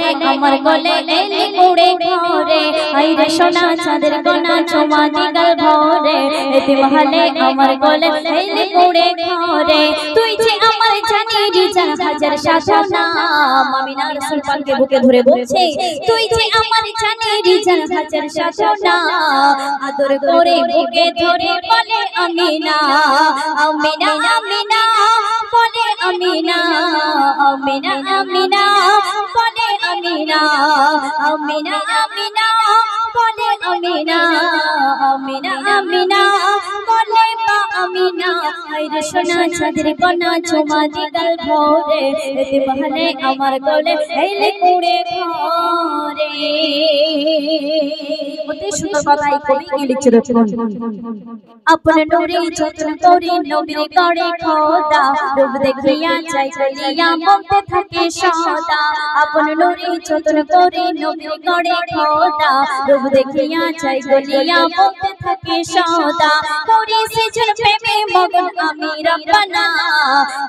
হলে আমার গলে এলি উড়ে ঘরে আইরে সোনা চাঁদের কোনা চুমা দিগাল ভরে এতিম হলে আমার গলে এলি উড়ে ঘরে তুই যে আমার জানি রিজান হাজার সাধনা আমিনা রাসূল পাককে বুকে ধরে বলছে তুই যে আমার জানি রিজান হাজার সাধনা আদর করে বুকে ধরে বলে আমিনা আমিনা আমিনা বলে আমিনা আমিনা আমিনা বলে আমিনা আমিনা আমিনা বলে আমিনা আমিনা আমিনা বলে বা আমিনা আইরে সোনা চাঁদের কোনা চুমা দিগাল ভরে এতে বহলে আমার গলে এলে উড়ে ঘরে অতি সুন্দর কথাই কবি কি লিখছে দেখুন अपने नूरी जतन तोरी नबीर करे खोदा रूप देखिया चाय गलिया बोलते थके सदा अपने नूरी जतन तोरी नबीर करे खोदा रूप देखिया चाय गलिया बोलते थके सदा तोरी सजन प्रेमे मगन आमी रब्बाना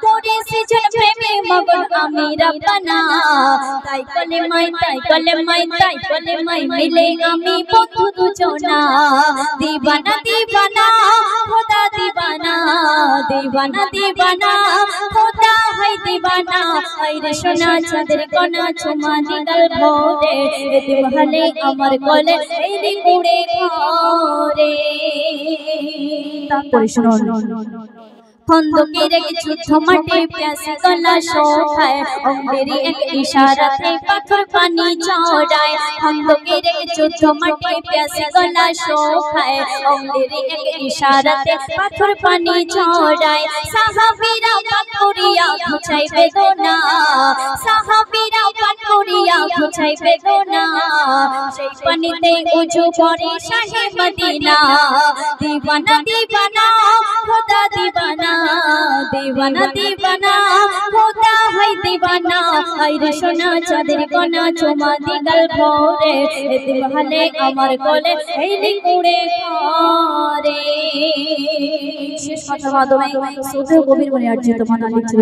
तोरी सजन प्रेमे मगन आमी रब्बाना ताई कले माई मिले आमी बंधु दुजना दीवाना दीवाना खुदा दीवाना दीवाना दीवाना खुदा है दीवाना आइरे सोना चाँदेर कोना चुमा दिगाल भरे एतिम हले आमार कोले एली उड़े घरे तारपरे शुनुन खंदकेर एक युद्ध माठे प्यासी गला शोकाय अम्बेरी एक इशाराते पाथर पानी चढ़ाय खंदकेर एक युद्ध माठे प्यासी गला शोकाय अम्बेरी एक इशाराते पाथर पानी चढ़ाय साहाबीरा पान करिया घुचाय बेदना साहाबीरा पान करिया घुचाय बेदना সেই পানিতে উজু করে শাহে মদিনা दीवाना दीवाना खुदा दीवाना दीवाना दीवाना खुदा है दीवाना आइरे सोना चाँदेर कोना चुमा दिगाल भरे एतिम हले आमार कोले एली उड़े घरे शेष कथार माध्यमे श्रोतेय गभीर मने अर्जित माना लिखছে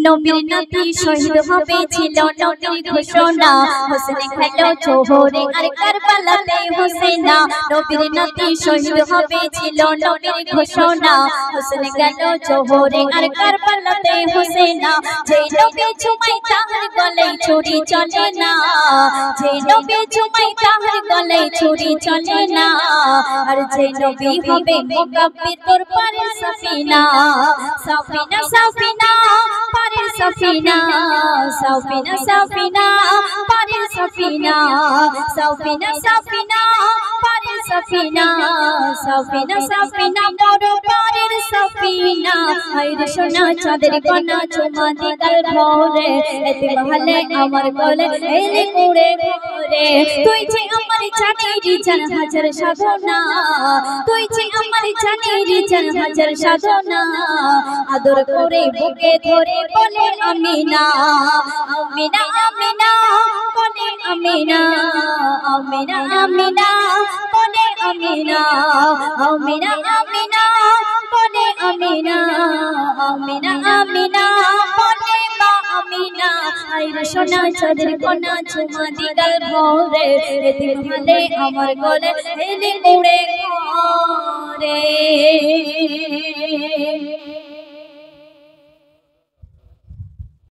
नबीर नाती शहीद হবে ছিল নবীর ঘোষণা হোসেন খেলো জোহরে আর কারবালাতে হোসেনা নবীর নাতি শহীদ হবে ছিল নবীর ঘোষণা হোসেন গেল জোহরে আর কারবালাতে হোসেনা যে নবী চুমাই তাহার গলে ছুরি চলে না যে নবী চুমাই তাহার গলে ছুরি চলে না আর যে নবী হবে মুকাব্বির তোর পারে সাফিনা সাফিনা সাফিনা पारे सफीना सफीना सफीना पारे सफीना सफीना सफीना पारे सफीना सफीना सफीना मोर पारे सफीना आइरे सोना चाँदेर कोना चुमा दिगाल भरे एतिम हले आमार कोले एली उड़े घरे तुई जे आमार जानी রিজান হাজার সাধনা তুই যে আমার জানি রিজান হাজার সাধনা আদর করে বুকে ধরে বলে আমিনা আমিনা আমিনা বলে আমিনা আমিনা আমিনা বলে আমিনা আমিনা আমিনা বলে আমিনা আমিনা আমিনা বলে মা আমিনা আইরে সোনা চাঁদের কোনা চুমা দিগাল ভরে এতিম হলে আমার গলে এলি উড়ে ঘরে